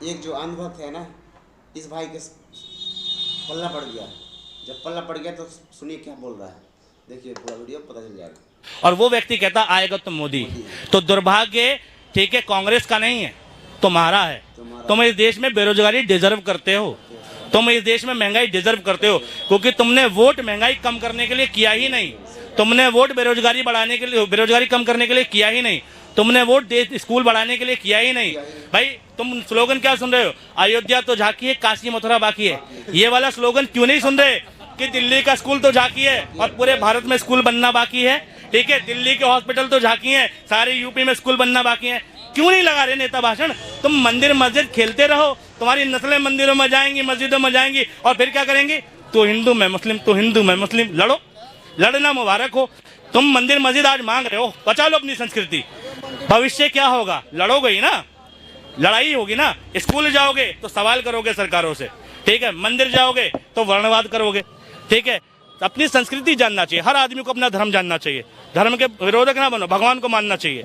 एक जो अंधभक्त है ना, इस भाई के पल्ला पड़ गया। जब पल्ला पड़ गया तो सुनिए क्या बोल रहा है, देखिए पूरा वीडियो पता चल जाएगा। और वो व्यक्ति कहता आएगा तो मोदी। तो दुर्भाग्य ठीक है कांग्रेस का नहीं है, तुम्हारा है। तुम इस देश में बेरोजगारी डिजर्व करते हो, तुम इस देश में महंगाई डिजर्व करते हो, क्योंकि तुमने वोट महंगाई कम करने के लिए किया ही नहीं, तुमने वोट बेरोजगारी बढ़ाने के लिए, बेरोजगारी कम करने के लिए किया ही नहीं, तुमने वोट स्कूल बढ़ाने के लिए किया ही नहीं। भाई तुम स्लोगन क्या सुन रहे हो, अयोध्या तो झांकी है, काशी मथुरा बाकी है। ये वाला स्लोगन क्यों नहीं सुन रहे कि दिल्ली का स्कूल तो झांकी है और पूरे भारत में स्कूल बनना बाकी है। ठीक है, दिल्ली के हॉस्पिटल तो झांकी है, सारे यूपी में स्कूल बनना बाकी है। क्यों नहीं लगा रहे नेता भाषण? तुम मंदिर मस्जिद खेलते रहो, तुम्हारी नस्लें मंदिरों में जाएंगी, मस्जिदों में जाएंगी, और फिर क्या करेंगी? तो हिंदू मैं मुस्लिम, तो हिंदू मैं मुस्लिम। लड़ो, लड़ना मुबारक हो। तुम मंदिर मस्जिद आज मांग रहे हो, बचा लो अपनी संस्कृति। भविष्य क्या होगा? लड़ोगे ही ना, लड़ाई होगी ना। स्कूल जाओगे तो सवाल करोगे सरकारों से, ठीक है, मंदिर जाओगे तो वर्णवाद करोगे। ठीक है, अपनी संस्कृति जानना चाहिए, हर आदमी को अपना धर्म जानना चाहिए, धर्म के विरोधक ना बनो, भगवान को मानना चाहिए,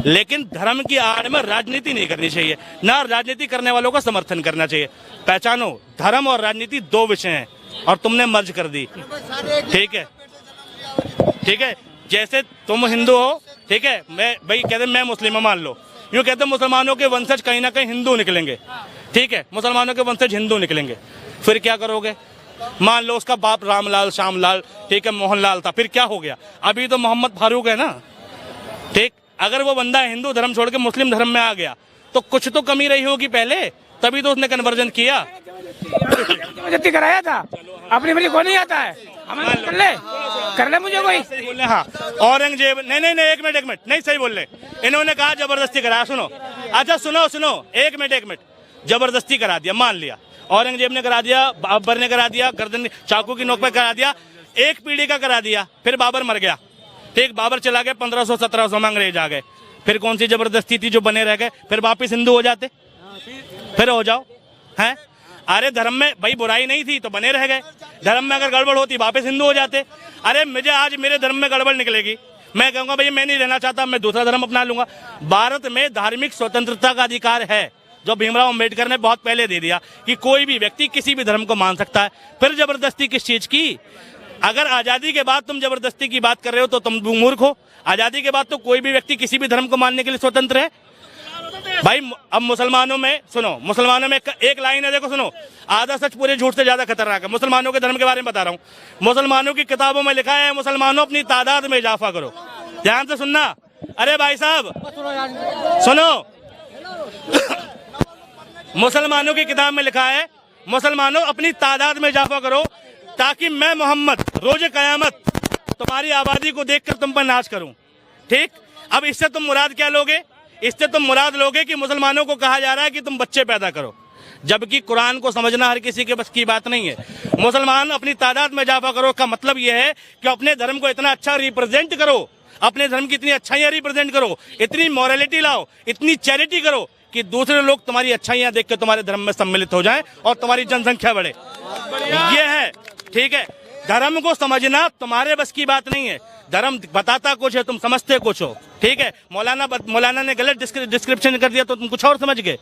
लेकिन धर्म की आड़ में राजनीति नहीं करनी चाहिए, ना राजनीति करने वालों का समर्थन करना चाहिए। पहचानो, धर्म और राजनीति दो विषय हैं और तुमने मर्ज कर दी। ठीक है, ठीक है, जैसे तुम हिंदू हो, ठीक है, मैं भाई कहते मैं मुस्लिम मान लो, यूँ कहते मुसलमानों के वंशज कहीं ना कहीं हिंदू निकलेंगे। ठीक है, मुसलमानों के वंशज हिंदू निकलेंगे, फिर क्या करोगे? मान लो उसका बाप रामलाल, श्यामलाल, ठीक है, मोहनलाल था, फिर क्या हो गया? अभी तो मोहम्मद फारूक है ना। ठीक, अगर वो बंदा हिंदू धर्म छोड़ के मुस्लिम धर्म में आ गया तो कुछ तो कमी रही होगी पहले, तभी तो उसने कन्वर्जन किया। जबरदस्ती कराया था, अपनी मर्जी को नहीं आता है, हमें कर ले मुझे कोई। सही बोल रहे, हाँ, औरंगजेब, नहीं, एक मिनट, नहीं सही बोल रहे, इन्होंने कहा जबरदस्ती कराया। सुनो, अच्छा सुनो, एक मिनट, जबरदस्ती करा दिया, मान लिया, औरंगजेब ने करा दिया, बाबर ने करा दिया, गर्दन चाकू की नोक पे करा दिया, एक पीढ़ी का करा दिया, फिर बाबर मर गया। ठीक, बाबर चला गया, 1500-1700 में अंग्रेज आ गए, फिर कौन सी जबरदस्ती थी जो बने रह गए? फिर वापिस हिंदू हो जाते, फिर हो जाओ, हैं? अरे धर्म में भाई बुराई नहीं थी तो बने रह गए, धर्म में अगर गड़बड़ होती वापस हिंदू हो जाते। अरे मुझे आज मेरे धर्म में गड़बड़ निकलेगी, मैं कहूंगा भाई मैं नहीं रहना चाहता, मैं दूसरा धर्म अपना लूंगा। भारत में धार्मिक स्वतंत्रता का अधिकार है, जो भीमराव अंबेडकर ने बहुत पहले दे दिया कि कोई भी व्यक्ति किसी भी धर्म को मान सकता है। फिर जबरदस्ती किस चीज की? अगर आजादी के बाद तुम जबरदस्ती की बात कर रहे हो तो तुम मूर्ख हो। आजादी के बाद तो कोई भी व्यक्ति किसी भी धर्म को मानने के लिए स्वतंत्र है। भाई अब मुसलमानों में सुनो, मुसलमानों में एक लाइन है, देखो सुनो, आधा सच पूरे झूठ से ज्यादा खतरनाक है। मुसलमानों के धर्म के बारे में बता रहा हूँ, मुसलमानों की किताबों में लिखा है, मुसलमानों अपनी तादाद में इजाफा करो। ध्यान से सुनना, अरे भाई साहब सुनो, मुसलमानों की किताब में लिखा है, मुसलमानों अपनी तादाद में इजाफा करो, ताकि मैं मोहम्मद रोज कयामत तुम्हारी आबादी को देखकर तुम पर नाच करूं। ठीक, अब इससे तुम मुराद क्या लोगे? इससे तुम मुराद लोगे कि मुसलमानों को कहा जा रहा है कि तुम बच्चे पैदा करो, जबकि कुरान को समझना हर किसी के बस की बात नहीं है। मुसलमान अपनी तादाद में इजाफा करो का मतलब यह है कि अपने धर्म को इतना अच्छा रिप्रेजेंट करो, अपने धर्म की इतनी अच्छाइयां रिप्रेजेंट करो, इतनी मॉरलिटी लाओ, इतनी चैरिटी करो कि दूसरे लोग तुम्हारी अच्छाइयां देख के तुम्हारे धर्म में सम्मिलित हो जाएं और तुम्हारी जनसंख्या बढ़े। ये है, ठीक है, धर्म को समझना तुम्हारे बस की बात नहीं है। धर्म बताता कुछ है, तुम समझते कुछ हो। ठीक है, मौलाना ने गलत डिस्क्रिप्शन कर दिया तो तुम कुछ और समझ गए।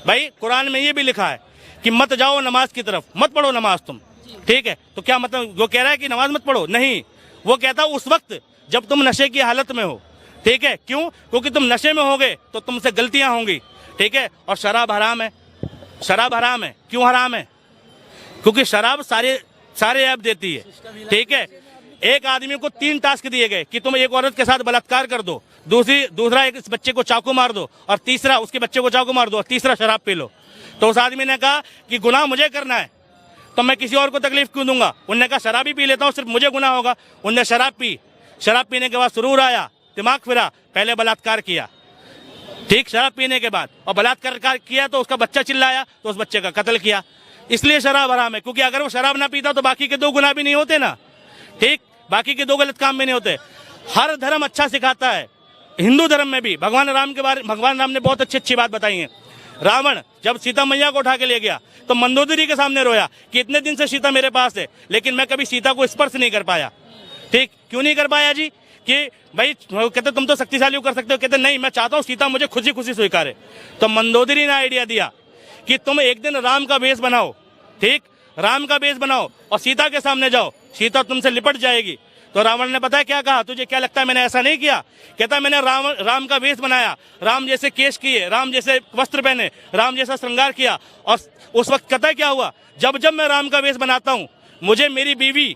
भाई कुरान में ये भी लिखा है कि मत जाओ नमाज की तरफ, मत पढ़ो नमाज तुम। ठीक है, तो क्या मतलब वो कह रहा है कि नमाज मत पढ़ो? नहीं, वो कहता उस वक्त जब तुम नशे की हालत में हो। ठीक है, क्यों? क्योंकि तुम नशे में होगे तो तुमसे गलतियां होंगी। ठीक है, और शराब हराम है, शराब हराम है। क्यों हराम है? क्योंकि शराब सारे ऐप देती है। ठीक है, एक आदमी को 3 टास्क दिए गए कि तुम एक औरत के साथ बलात्कार कर दो, दूसरा एक बच्चे को चाकू मार दो, और तीसरा उसके बच्चे को चाकू मार दो, और तीसरा शराब पी लो। तो उस आदमी ने कहा कि गुनाह मुझे करना है तो मैं किसी और को तकलीफ क्यों दूंगा? उन्होंने कहा शराब ही पी लेता हूँ, सिर्फ मुझे गुनाह होगा। उनने शराब पी, शराब पीने के बाद सुरूर आया, दिमाग फिरा, पहले बलात्कार किया। ठीक, शराब पीने के बाद, और बलात्कार किया तो उसका बच्चा चिल्लाया तो उस बच्चे का कत्ल किया। इसलिए शराब हराम है, क्योंकि अगर वो शराब ना पीता तो बाकी के 2 गुनाह भी नहीं होते ना। ठीक, बाकी के 2 गलत काम भी नहीं होते। हर धर्म अच्छा सिखाता है, हिंदू धर्म में भी भगवान राम ने बहुत अच्छी बात बताई है। रावण जब सीता मैया को उठा के ले गया तो मंदोदरी के सामने रोया कि इतने दिन से सीता मेरे पास है, लेकिन मैं कभी सीता को स्पर्श नहीं कर पाया। ठीक, क्यों नहीं कर पाया जी? कि भाई कहते तुम तो शक्तिशाली कर सकते हो, कहते नहीं, मैं चाहता हूँ सीता मुझे खुशी खुशी स्वीकारे। तो मंदोदरी ने आइडिया दिया कि तुम एक दिन राम का वेश बनाओ, ठीक, राम का वेश बनाओ और सीता के सामने जाओ, सीता तुमसे लिपट जाएगी। तो रावण ने पता है क्या कहा, तुझे क्या लगता है मैंने ऐसा नहीं किया? कहता मैंने राम का वेश बनाया, राम जैसे केश किए, राम जैसे वस्त्र पहने, राम जैसा श्रृंगार किया। और उस वक्त पता है क्या हुआ, जब जब मैं राम का वेश बनाता हूँ मुझे मेरी बीवी,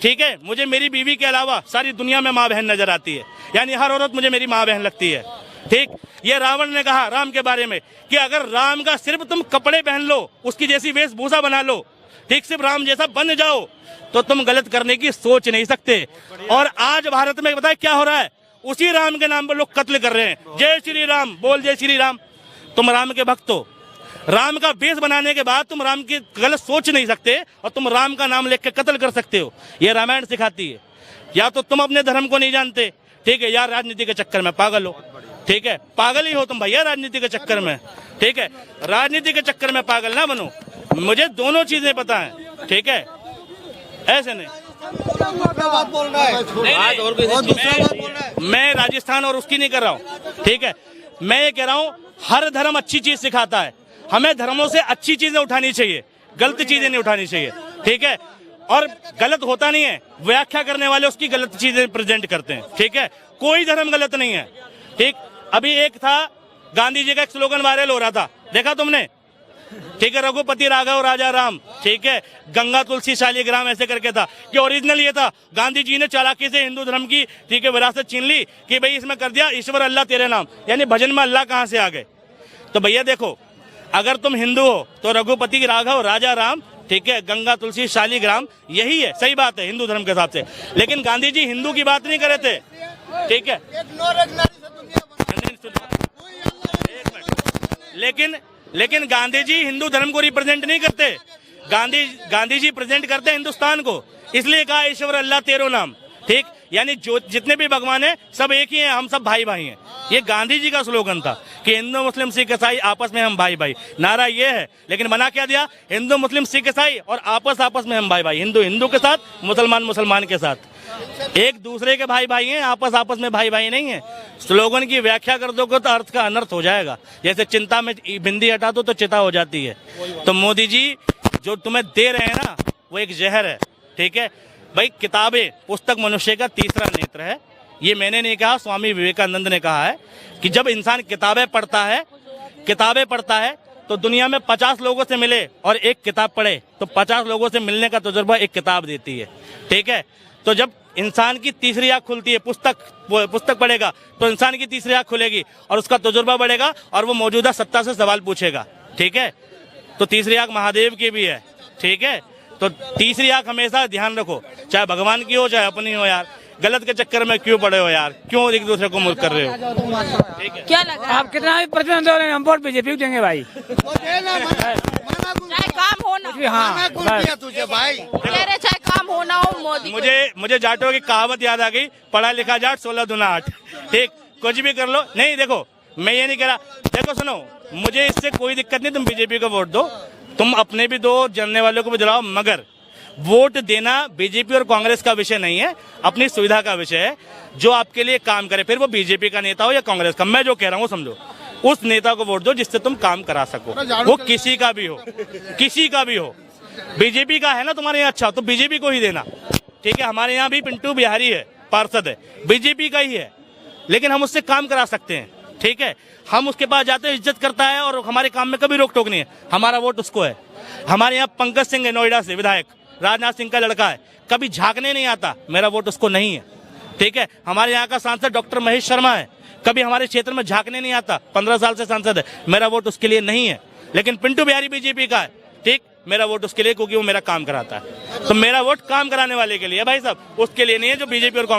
ठीक है, मुझे मेरी बीवी के अलावा सारी दुनिया में माँ बहन नजर आती है, यानी हर औरत मुझे मेरी माँ बहन लगती है, ठीक। ये रावण ने कहा राम के बारे में कि अगर राम का सिर्फ तुम कपड़े पहन लो, उसकी जैसी वेशभूषा बना लो, ठीक, सिर्फ राम जैसा बन जाओ, तो तुम गलत करने की सोच नहीं सकते। और आज भारत में बताए क्या हो रहा है, उसी राम के नाम पर लोग कत्ल कर रहे हैं। जय श्री राम बोल, जय श्री राम। तुम राम के भक्त हो, राम का वेश बनाने के बाद तुम राम की गलत सोच नहीं सकते और तुम राम का नाम लेकर कत्ल कर सकते हो। ये रामायण सिखाती है। या तो तुम अपने धर्म को नहीं जानते, ठीक है, या राजनीति के चक्कर में पागल हो, ठीक है, पागल ही हो तुम भैया राजनीति के चक्कर में, ठीक है, राजनीति के चक्कर में पागल ना बनो। मुझे दोनों चीजें पता है, ठीक है, ऐसे नहीं। मैं राजस्थान और उसकी नहीं कर रहा हूँ, ठीक है, मैं ये कह रहा हूँ हर धर्म अच्छी चीज सिखाता है, हमें धर्मों से अच्छी चीजें उठानी चाहिए, गलत चीजें नहीं उठानी चाहिए, ठीक है। और गलत होता नहीं है, व्याख्या करने वाले उसकी गलत चीजें प्रेजेंट करते हैं, ठीक है, कोई धर्म गलत नहीं है, ठीक। अभी एक था गांधी जी का एक स्लोगन वायरल हो रहा था, देखा तुमने, ठीक है, रघुपति राघव राजा राम, ठीक है, गंगा तुलसी शालिग्राम, ऐसे करके था कि ओरिजिनल ये था, गांधी जी ने चालाकी से हिंदू धर्म की, ठीक है, विरासत छीन ली कि भाई इसमें कर दिया ईश्वर अल्लाह तेरे नाम, यानी भजन में अल्लाह कहाँ से आ गए। तो भैया देखो, अगर तुम हिंदू हो तो रघुपति राघव राजा राम, ठीक है, गंगा तुलसी शालिग्राम, यही है, सही बात है हिंदू धर्म के हिसाब से। लेकिन गांधी जी हिंदू की बात नहीं कर रहे थे, ठीक है, लेकिन गांधी जी हिंदू धर्म को रिप्रेजेंट नहीं करते, गांधी जी प्रेजेंट करते हिंदुस्तान को, इसलिए कहा ईश्वर अल्लाह तेरो नाम, ठीक, यानी जो जितने भी भगवान हैं सब एक ही हैं, हम सब भाई भाई हैं। ये गांधी जी का स्लोगन था कि हिंदू मुस्लिम सिख ईसाई आपस में हम भाई भाई, नारा ये है। लेकिन बना क्या दिया, हिंदू मुस्लिम सिख ईसाई और आपस में हम भाई भाई, हिंदू हिंदू के साथ, मुसलमान मुसलमान के साथ, एक दूसरे के भाई भाई हैं, आपस में भाई भाई नहीं है। स्लोगन की व्याख्या कर दोगे तो अर्थ का अनर्थ हो जाएगा। जैसे चिंता में बिंदी हटा दो तो चिता हो जाती है। तो मोदी जी जो तुम्हें दे रहे हैं ना, वो एक जहर है, ठीक है भाई। किताबें, पुस्तक मनुष्य का तीसरा नेत्र है, ये मैंने नहीं कहा, स्वामी विवेकानंद ने कहा है कि जब इंसान किताबें पढ़ता है तो दुनिया में 50 लोगों से मिले और एक किताब पढ़े तो 50 लोगों से मिलने का तजुर्बा एक किताब देती है, ठीक है। तो जब इंसान की तीसरी आंख खुलती है, पुस्तक पढ़ेगा तो इंसान की तीसरी आंख खुलेगी और उसका तजुर्बा बढ़ेगा और वो मौजूदा सत्ता से सवाल पूछेगा, ठीक है। तो तीसरी आंख महादेव की भी है, ठीक है। तो तीसरी आंख हमेशा ध्यान रखो, चाहे भगवान की हो चाहे अपनी हो। यार गलत के चक्कर में क्यों पड़े हो यार, क्यों एक दूसरे को मुल्क कर रहे हो, ठीक है। क्या लगा आप कितना भी प्रतिबंध हो रहे हैं, हम वोट बीजेपी को देंगे भाई, चाहे काम हो ना, हाँ तुझे भाई कह रहे चाहे काम हो ना हो मोदी। मुझे जाटों की कहावत याद आ गई, पढ़ा लिखा जाट 16 दूना 8, ठीक, कुछ भी कर लो। नहीं देखो, मैं ये नहीं कह रहा, देखो सुनो, मुझे इससे कोई दिक्कत नहीं, तुम बीजेपी को वोट दो, तुम अपने भी दो, जानने वालों को भी दिलाओ, मगर वोट देना बीजेपी और कांग्रेस का विषय नहीं है, अपनी सुविधा का विषय है। जो आपके लिए काम करे, फिर वो बीजेपी का नेता हो या कांग्रेस का, मैं जो कह रहा हूँ समझो, उस नेता को वोट दो जिससे तुम काम करा सको, वो किसी का भी हो। बीजेपी का है ना तुम्हारे यहाँ, अच्छा तो बीजेपी को ही देना, ठीक है। हमारे यहाँ भी पिंटू बिहारी है, पार्षद है, बीजेपी का ही है, लेकिन हम उससे काम करा सकते हैं, ठीक है। हम उसके पास जाते हैं, इज्जत करता है और हमारे काम में कभी रोक टोक नहीं है, हमारा वोट उसको है। हमारे यहाँ पंकज सिंह है, नोएडा से विधायक, राजनाथ सिंह का लड़का है, कभी झांकने नहीं आता, मेरा वोट उसको नहीं है, ठीक है। हमारे यहाँ का सांसद डॉक्टर महेश शर्मा है, कभी हमारे क्षेत्र में झांकने नहीं आता, 15 साल से सांसद है, मेरा वोट उसके लिए नहीं है। लेकिन पिंटू बिहारी बीजेपी का है, ठीक, मेरा वोट उसके लिए क्योंकि वो मेरा काम कराता है। तो मेरा वोट काम कराने वाले के लिए भाई साहब, उसके लिए नहीं है जो बीजेपी और